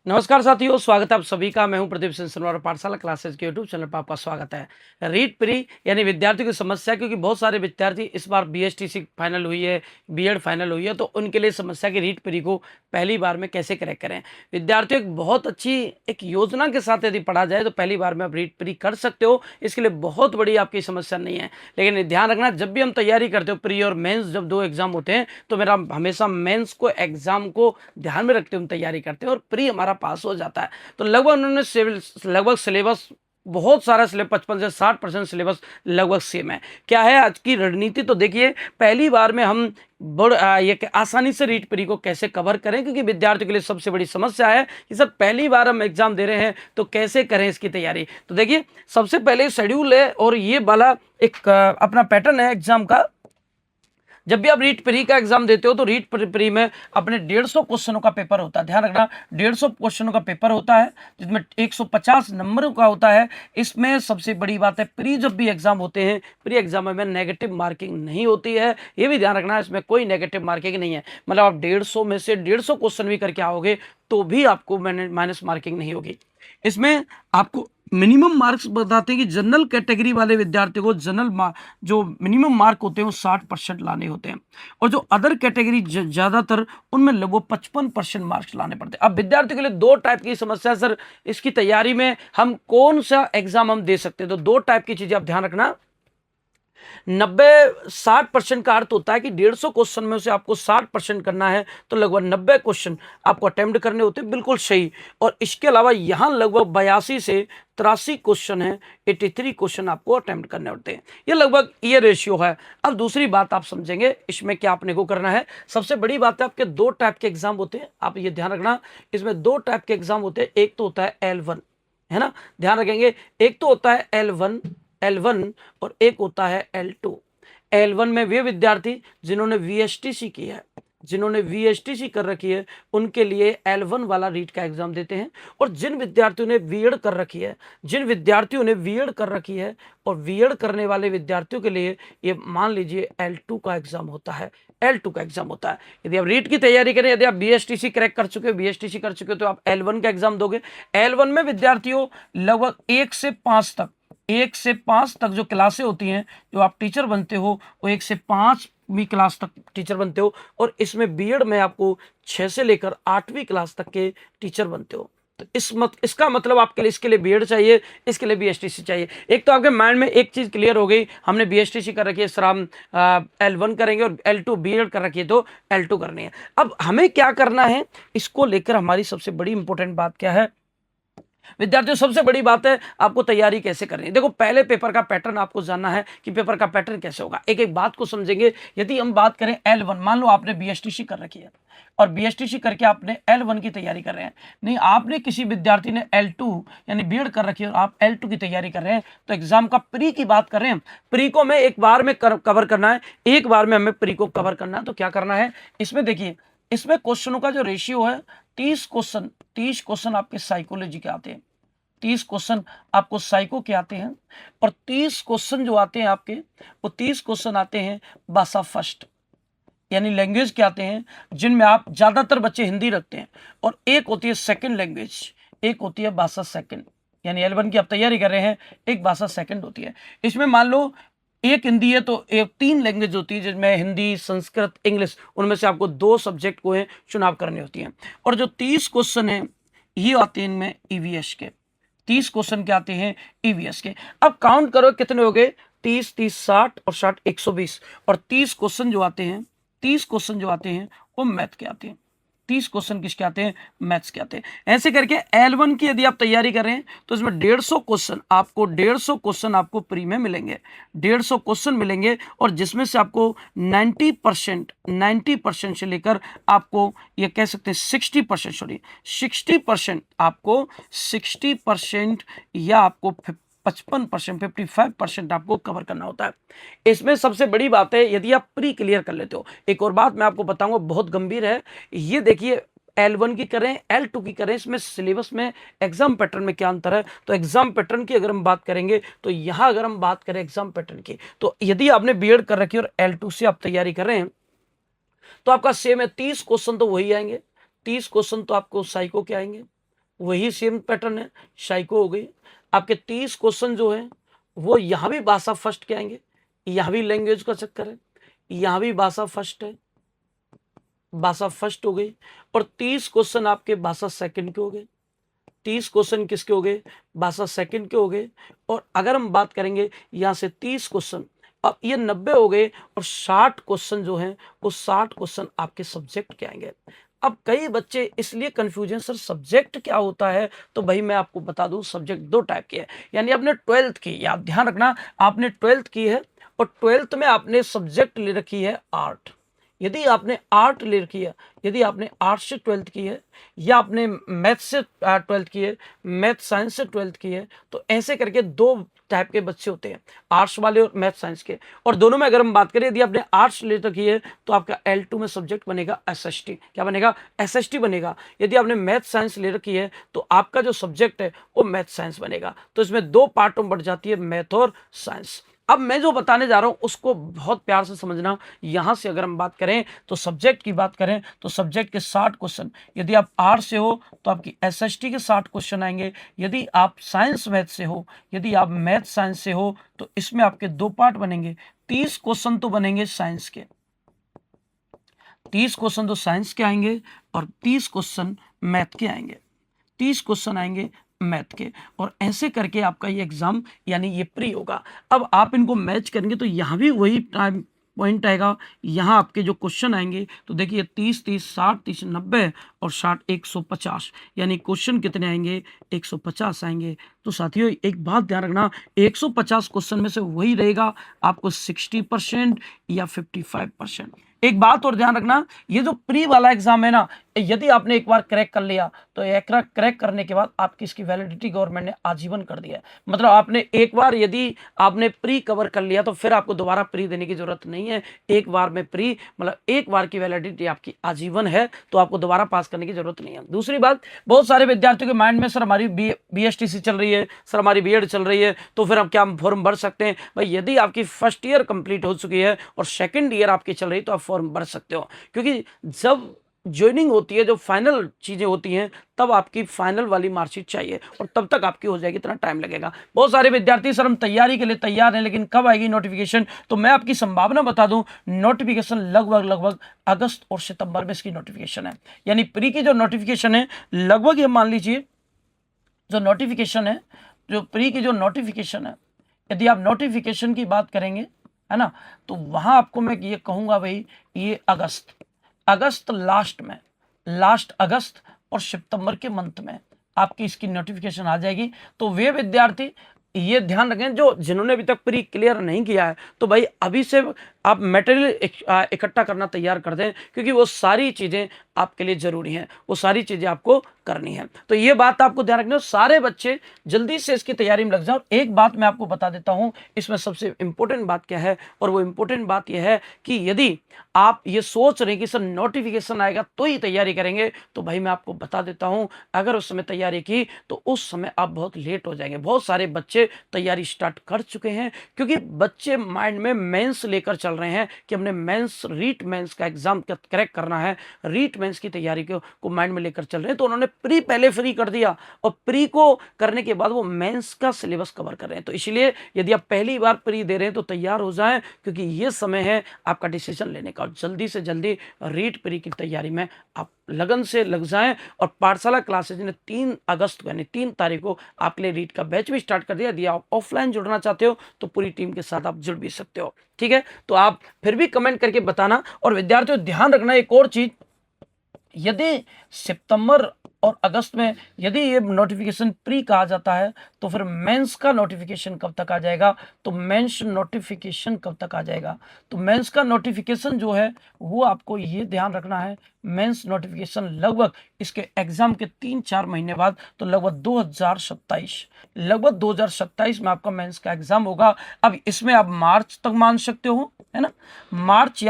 नमस्कार साथियों, स्वागत है आप सभी का। मैं हूं प्रदीप सिंह सनवार, पाठशाला क्लासेस के यूट्यूब चैनल पर आपका स्वागत है। रीट प्री यानी विद्यार्थियों की समस्या, क्योंकि बहुत सारे विद्यार्थी इस बार बीएसटीसी फाइनल हुई है, बीएड फाइनल हुई है, तो उनके लिए समस्या की रीट प्री को पहली बार में कैसे क्रैक करें। विद्यार्थियों एक बहुत अच्छी एक योजना के साथ यदि पढ़ा जाए तो पहली बार में आप रीट प्री कर सकते हो। इसके लिए बहुत बड़ी आपकी समस्या नहीं है, लेकिन ध्यान रखना, जब भी हम तैयारी करते हो प्री और मेंस, जब दो एग्जाम होते हैं, तो मेरा हमेशा मेंस को एग्जाम को ध्यान में रखते हुए हम तैयारी करते हैं और प्री हमारा पास हो जाता है। तो लगभग उन्होंने लगभग सिलेबस बहुत सारा सिलेबस 55 से 60% सिलेबस लगभग सेम है। क्या है आज की रणनीति, तो देखिए पहली बार में हम ये आसानी से रीट प्री को कैसे कवर करें, क्योंकि विद्यार्थियों के लिए सबसे बड़ी समस्या है कि सर पहली बार हम एग्जाम दे रहे हैं तो कैसे करें इसकी तैयारी। तो देखिए सबसे पहले शेड्यूल है और ये वाला एक अपना पैटर्न है एग्जाम का। जब भी आप रीट प्री का एग्जाम देते हो तो रीट प्री में अपने 150 क्वेश्चनों का पेपर होता है। ध्यान रखना, 150 क्वेश्चनों का पेपर होता है, जिसमें 150 नंबरों का होता है। इसमें सबसे बड़ी बात है, प्री जब भी एग्जाम होते हैं, प्री एग्जाम में नेगेटिव मार्किंग नहीं होती है, ये भी ध्यान रखना। इसमें कोई नेगेटिव मार्किंग नहीं है, मतलब आप 150 में से 150 क्वेश्चन भी करके आओगे तो भी आपको माइनस मार्किंग नहीं होगी। इसमें आपको मिनिमम मार्क्स बताते हैं कि जनरल कैटेगरी वाले विद्यार्थियों को जो मिनिमम मार्क होते हैं वो 60% लाने होते हैं, और जो अदर कैटेगरी ज्यादातर उनमें लगभग 55% मार्क्स लाने पड़ते हैं। अब विद्यार्थियों के लिए दो टाइप की समस्या है, सर इसकी तैयारी में हम कौन सा एग्जाम हम दे सकते हैं। तो दो टाइप की चीजें आप ध्यान रखना। 90-60% का अर्थ होता है कि 150 क्वेश्चन में से आपको 60% करना है, तो लगभग 90 क्वेश्चन आपको अटेम्प्ट करने होते हैं, बिल्कुल सही। और इसके अलावा यहां लगभग 82 से 83 क्वेश्चन है, 83 क्वेश्चन आपको अटेम्प्ट करने होते हैं। ये लगभग ये रेशियो है। अब दूसरी बात आप समझेंगे इसमें क्या आपने को करना है। सबसे बड़ी बात है, आपके दो टाइप के एग्जाम होते हैं, आप ये ध्यान रखना। इसमें दो टाइप के एग्जाम होते हैं, एक तो होता है L1, है ना, ध्यान रखेंगे। एक तो होता है L1 और एक होता है L2। L1 में वे विद्यार्थी जिन्होंने वीएसटीसी की है, जिन्होंने वीएसटीसी कर रखी है, उनके लिए L1 वाला रीट का एग्जाम देते हैं। और जिन विद्यार्थियों ने बीएड कर रखी है, जिन विद्यार्थियों ने बीएड कर रखी है और बीएड करने वाले विद्यार्थियों के लिए ये मान लीजिए L2 का एग्जाम होता है। L2 का एग्जाम होता है। यदि आप रीट की तैयारी करें, यदि आप बीएसटीसी क्रैक कर चुके हो, बीएसटीसी कर चुके हो, तो आप L1 का एग्जाम दोगे। L1 में विद्यार्थियों लगभग 1 से 5 तक जो क्लासें होती हैं, जो आप टीचर बनते हो, वो 1 से 5वीं क्लास तक टीचर बनते हो। और इसमें बीएड में आपको 6 से लेकर 8वीं क्लास तक के टीचर बनते हो। तो इसका मतलब आपके लिए, इसके लिए बीएड चाहिए, इसके लिए बीएसटीसी चाहिए। एक तो आपके माइंड में एक चीज क्लियर हो गई, हमने बीएसटीसी कर रखी है, सर हम L1 करेंगे, और L2 बीएड कर रखी है तो L2 करनी है। अब हमें क्या करना है, इसको लेकर हमारी सबसे बड़ी इंपॉर्टेंट बात क्या है विद्यार्थियों, सबसे बड़ी बात है आपको तैयारी कैसे करनी है। देखो पहले पेपर का पैटर्न आपको जानना है कि पेपर का पैटर्न कैसे होगा। एक एक बात को समझेंगे। यदि हम बात करें L1, मान लो आपने बीएसटीसी कर रखी है और बीएसटीसी करके आपने L1 की तैयारी कर रहे हैं, नहीं आपने किसी विद्यार्थी ने L2 यानी बीएड कर रखी है और आप L2 की तैयारी कर रहे हैं, तो एग्जाम का प्री की बात कर रहे हैं। प्री को हमें एक बार में कवर करना है, एक बार में हमें प्री को कवर करना है। तो क्या करना है, इसमें देखिए, इसमें क्वेश्चनों का जो रेशियो है, 30 क्वेश्चन आपके साइकोलॉजी के आते हैं, 30 क्वेश्चन आपको साइको के आते हैं, और 30 क्वेश्चन जो आते हैं आपके, वो 30 क्वेश्चन आते हैं भाषा फर्स्ट यानी लैंग्वेज के आते हैं, जिनमें आप ज्यादातर बच्चे हिंदी रखते हैं। और एक होती है सेकंड लैंग्वेज, एक होती है भाषा सेकंड, यानी L1 की आप तैयारी कर रहे हैं, एक भाषा सेकंड होती है। इसमें मान लो एक हिंदी है तो एक 3 लैंग्वेज होती है, जिसमें हिंदी, संस्कृत, इंग्लिश, उनमें से आपको 2 सब्जेक्ट को है चुनाव करनी होती है। और जो 30 क्वेश्चन है ये आते हैं इनमें ईवीएस के, 30 क्वेश्चन के आते हैं ईवीएस के। अब काउंट करो कितने हो गए, 30 30 60 और 60 120। और 30 क्वेश्चन जो आते हैं, 30 क्वेश्चन जो आते हैं वो मैथ के आते हैं, 30 क्वेश्चन किसके आते हैं, मैथ्स के आते हैं। ऐसे करके L1 की यदि आप तैयारी कर रहे हैं तो इसमें 150 क्वेश्चन आपको प्री में मिलेंगे, 150 क्वेश्चन मिलेंगे। और जिसमें से आपको 90% से लेकर आपको ये कह सकते हैं 60% आपको 60% या आपको 55% आपको कवर करना होता है। इसमें सबसे बड़ी बात है, यदि आप प्री क्लियर कर लेते हो। एक और बात मैं आपको बताऊंगा, बहुत गंभीर है ये। देखिए L1 की करें, L2 की करें, इसमें सिलेबस में, एग्जाम पैटर्न में क्या अंतर है। तो एग्जाम पैटर्न की अगर हम बात करेंगे, तो यहां अगर हम बात करें एग्जाम पैटर्न की, तो यदि आपने बीएड कर रखी है और L2 से आप तैयारी कर रहे हैं, तो आपका सेम है, 30 क्वेश्चन तो वही आएंगे, 30 क्वेश्चन तो आपको साइको के आएंगे, वही सेम पैटर्न है, साइको हो गई। आपके 30 क्वेश्चन जो है वो यहाँ भी भाषा फर्स्ट के आएंगे, यहाँ भी लैंग्वेज का चक्कर है, यहाँ भी भाषा फर्स्ट है, भाषा फर्स्ट हो गई। और 30 क्वेश्चन आपके भाषा सेकंड के हो गए, 30 क्वेश्चन किसके हो गए, भाषा सेकंड के हो गए। और अगर हम बात करेंगे यहाँ से 30 क्वेश्चन, अब ये 90 हो गए, और 60 क्वेश्चन जो हैं वो 60 क्वेश्चन आपके सब्जेक्ट के आएंगे। अब कई बच्चे इसलिए कंफ्यूजन, सर सब्जेक्ट क्या होता है, तो भाई मैं आपको बता दूं सब्जेक्ट दो टाइप के हैं। यानी आपने 12th की, या आप ध्यान रखना आपने 12th की है और 12th में आपने सब्जेक्ट ले रखी है आर्ट। यदि आपने आर्ट ले रखी है, यदि आपने आर्ट से 12th की है, या आपने मैथ से 12th की है, मैथ साइंस से 12th की है, तो ऐसे करके दो टाइप के बच्चे होते हैं, आर्ट्स वाले और मैथ साइंस के। और दोनों में अगर हम बात करें, यदि आपने आर्ट्स ले रखी है तो आपका L2 में सब्जेक्ट बनेगा SST। क्या बनेगा? SST बनेगा। यदि आपने मैथ साइंस ले रखी है तो आपका जो सब्जेक्ट है वो मैथ साइंस बनेगा। तो इसमें दो पार्टों में बढ़ जाती है, मैथ और साइंस। अब मैं जो बताने जा रहा हूं उसको बहुत प्यार से समझना। यहां से अगर हम बात करें तो सब्जेक्ट की बात करें तो सब्जेक्ट के 60 क्वेश्चन, यदि आप आर्ट्स से हो तो आपकी SST के 60 क्वेश्चन आएंगे। यदि आप साइंस मैथ से हो, यदि आप मैथ साइंस से हो, तो इसमें आपके दो पार्ट बनेंगे। 30 क्वेश्चन तो बनेंगे साइंस के, 30 क्वेश्चन तो साइंस के आएंगे और 30 क्वेश्चन मैथ के आएंगे, 30 क्वेश्चन आएंगे मैथ के। और ऐसे करके आपका ये एग्जाम यानी ये प्री होगा। अब आप इनको मैच करेंगे तो यहाँ भी वही टाइम पॉइंट आएगा। यहाँ आपके जो क्वेश्चन आएंगे तो देखिए 30 30 60 30 90 और 60 150, यानी क्वेश्चन कितने आएंगे? 150 आएंगे। तो साथियों एक बात ध्यान रखना, 150 क्वेश्चन में से वही रहेगा आपको 60% या 55%। एक बात और ध्यान रखना, ये जो प्री वाला एग्जाम है ना, यदि आपने एक बार क्रैक कर लिया तो एक क्रैक करने के बाद आपकी इसकी वैलिडिटी गवर्नमेंट ने आजीवन कर दिया है। मतलब आपने एक बार यदि आपने प्री कवर कर लिया तो फिर आपको दोबारा प्री देने की जरूरत नहीं है। एक बार में प्री मतलब एक बार की वैलिडिटी आपकी आजीवन है, तो आपको दोबारा पास करने की जरूरत नहीं है। दूसरी बात, बहुत सारे विद्यार्थियों के माइंड में सर हमारी BSTC चल रही है, सर हमारी B.Ed चल रही है, तो फिर हम क्या फॉर्म भर सकते हैं? भाई यदि आपकी फर्स्ट ईयर कंप्लीट हो चुकी है और सेकंड ईयर आपकी चल रही है तो आप फॉर्म भर सकते हो, क्योंकि जब ज्वाइनिंग होती है, जो फाइनल चीजें होती हैं, तब आपकी फाइनल वाली मार्कशीट चाहिए और तब तक आपकी हो जाएगी, इतना टाइम लगेगा। बहुत सारे विद्यार्थी सर हम तैयारी के लिए तैयार हैं लेकिन कब आएगी नोटिफिकेशन? तो मैं आपकी संभावना बता दूं, नोटिफिकेशन लगभग अगस्त और सितंबर में इसकी नोटिफिकेशन है। यानी प्री की जो नोटिफिकेशन है लगभग ये मान लीजिए, जो नोटिफिकेशन है, जो प्री की जो नोटिफिकेशन है, यदि आप नोटिफिकेशन की बात करेंगे, है ना, तो वहां आपको मैं ये कहूंगा भाई ये अगस्त लास्ट में, लास्ट अगस्त और सितंबर के मंथ में आपकी इसकी नोटिफिकेशन आ जाएगी। तो वे विद्यार्थी ये ध्यान रखें जो जिन्होंने अभी तक प्री क्लियर नहीं किया है, तो भाई अभी से आप मटेरियल इकट्ठा करना तैयार कर दें, क्योंकि वो सारी चीजें आपके लिए जरूरी हैं, वो सारी चीजें आपको करनी है। तो ये बात आपको ध्यान रखना, सारे बच्चे जल्दी से इसकी तैयारी में लग जाओ। एक बात मैं आपको बता देता हूं, इसमें सबसे इंपॉर्टेंट बात क्या है, और वो इंपॉर्टेंट बात यह है कि यदि आप ये सोच रहे हैं कि सर नोटिफिकेशन आएगा तो ही तैयारी करेंगे, तो भाई मैं आपको बता देता हूं, अगर उस समय तैयारी की तो उस समय आप बहुत लेट हो जाएंगे। बहुत सारे बच्चे तैयारी स्टार्ट कर चुके हैं, क्योंकि बच्चे माइंड में मेंस लेकर चल रहे हैं कि हमने मेंस रीट मेंस का एग्जाम क्रैक करना है, रीट मेंस की तैयारी को माइंड में लेकर चल रहे हैं। तो उन्होंने प्री पहले फ्री कर दिया और प्री को करने के बाद वो मेंस का सिलेबस कवर कर रहे हैं। तो इसलिए यदि आप पहली बार प्री दे रहे हैं तो तैयार हो जाएं, क्योंकि ये समय है आपका डिसीजन लेने का। जल्दी से जल्दी रीट प्री की तैयारी में आप लगन से लग जाएं। और पाठशाला क्लासेज ने 3 अगस्त को यानी 3 तारीख को आपके लिए रीट का बैच भी स्टार्ट कर दिया। यदि आप ऑफलाइन जुड़ना चाहते हो तो पूरी टीम के साथ आप जुड़ भी सकते हो, ठीक है। तो आप फिर भी कमेंट करके बताना। और विद्यार्थियों ध्यान रखना एक और चीज, यदि सितंबर और अगस्त में यदि ये नोटिफिकेशन प्री कहा जाता है तो फिर मेंस का नोटिफिकेशन कब तक आ जाएगा? तो मेंस नोटिफिकेशन कब तक आ जाएगा? तो मेंस का नोटिफिकेशन जो है वो आपको ये ध्यान रखना है, मेंस नोटिफिकेशन लगभग इसके एग्जाम के 3-4 महीने बाद, तो लगभग 2027 में आपका मेंस का एग्जाम होगा। अब इसमें आप मार्च तक मान सकते हो, है ना, मार्च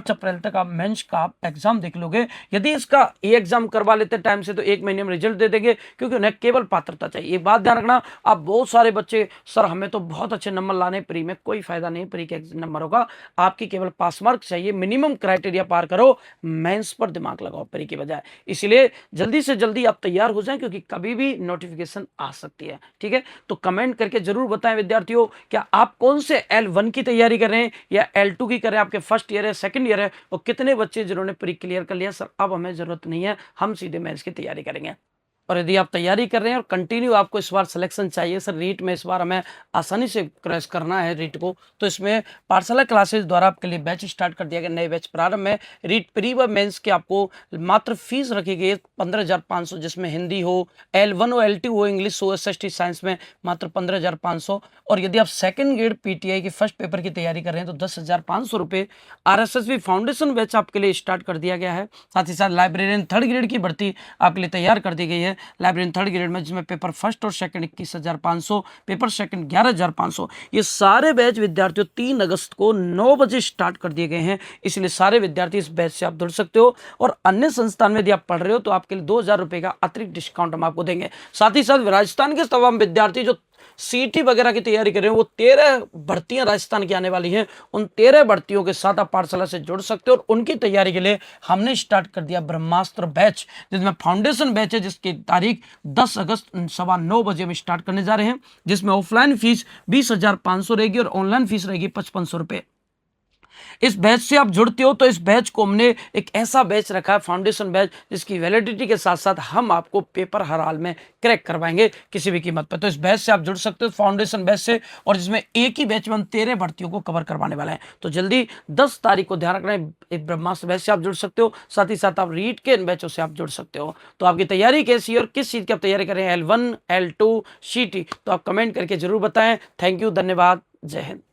अप्रैल तक आप मेंस का आप एग्जाम देख लोगे। यदि इसका ये एग्जाम करवा लेते लेते हैं टाइम से तो 1 महीने में रिजल्ट दे देंगे, क्योंकि उन्हें केवल पात्रता चाहिए। एक बात ध्यान रखना, आप बहुत सारे बच्चे सर हमें तो बहुत अच्छे नंबर लाने, प्री में कोई फायदा नहीं, प्री के नंबरों का, आपकी केवल पास मार्क चाहिए, मिनिमम क्राइटेरिया पार करो, मेंस पर दिमाग लगाओ प्री की बजाय। इसलिए जल्दी से जल्दी आप तैयार हो जाएं, क्योंकि कभी भी नोटिफिकेशन आ सकती है। ठीक है, तो कमेंट करके जरूर बताएं विद्यार्थियों, क्या आप कौन से L1 की तैयारी कर रहे हैं या L2 की कर रहे हैं, आपके फर्स्ट ईयर है, सेकंड ईयर है, और कितने बच्चे जिन्होंने प्री क्लियर कर लिया, सर अब हमें जरूरत नहीं है, हम सीधे मेंस की तैयारी करेंगे। और यदि आप तैयारी कर रहे हैं और कंटिन्यू आपको इस बार सिलेक्शन चाहिए, सर रीट में इस बार हमें आसानी से क्रैश करना है रीट को, तो इसमें पाठशाला क्लासेस द्वारा आपके लिए बैच स्टार्ट कर दिया गया, नए बैच प्रारंभ में। रीट प्री व मेंस की आपको मात्र फीस रखी गई है 15,500, जिसमें हिंदी हो, L1 हो, L2 हो, इंग्लिश हो, SST साइंस में मात्र 15,500। और यदि आप सेकंड ग्रेड PTI की फर्स्ट पेपर की तैयारी कर रहे हैं तो 10,500 रुपये। RSSB फाउंडेशन बैच आपके लिए स्टार्ट कर दिया गया है। साथ ही साथ लाइब्रेरियन थर्ड ग्रेड की भर्ती आपके लिए तैयार कर दी गई है, लाइब्रेरियन थर्ड ग्रेड में, जिसमें पेपर फर्स्ट और सेकंड 21,500, पेपर सेकंड 11,500। ये सारे बैच विद्यार्थियों 3 अगस्त को 9 बजे स्टार्ट कर दिए गए हैं, इसलिए सारे विद्यार्थी इस बैच से आप जुड़ सकते हो। और अन्य संस्थान में यदि आप पढ़ रहे हो तो आपके लिए 2,000 रुपये का अतिरिक्त डिस्काउंट हम आपको देंगे। साथ ही साथ राजस्थान के तमाम विद्यार्थी जो CT वगैरह की तैयारी कर रहे हैं, वो 13 भर्तियां राजस्थान की आने वाली हैं, उन 13 भर्तियों के साथ आप पाठशाला से जुड़ सकते हो। और उनकी तैयारी के लिए हमने स्टार्ट कर दिया ब्रह्मास्त्र बैच, जिसमें फाउंडेशन बैच है, जिसकी तारीख 10 अगस्त 9:15 बजे में स्टार्ट करने जा रहे हैं, जिसमें ऑफलाइन फीस 20,500 रहेगी और ऑनलाइन फीस रहेगी 5,500 रुपये। इस बैच से आप जुड़ते हो तो इस बैच को हमने एक ऐसा बैच रखा है, फाउंडेशन बैच, जिसकी वैलिडिटी के साथ साथ हम आपको पेपर हर हाल में क्रैक करवाएंगे किसी भी कीमत पर। तो इस बैच से आप जुड़ सकते हो, फाउंडेशन बैच से, और जिसमें एक ही बैच में हम 13 भर्तियों को कवर करवाने वाले हैं। तो जल्दी 10 तारीख को ध्यान रखना है, एक ब्रह्मास्त्र बैच से आप जुड़ सकते हो, साथ ही साथ आप रीट के इन बैचों से आप जुड़ सकते हो। तो आपकी तैयारी कैसी है और किस चीज़ की आप तैयारी करें, L1, L2, CT, तो आप कमेंट करके जरूर बताएं। थैंक यू, धन्यवाद, जय हिंद।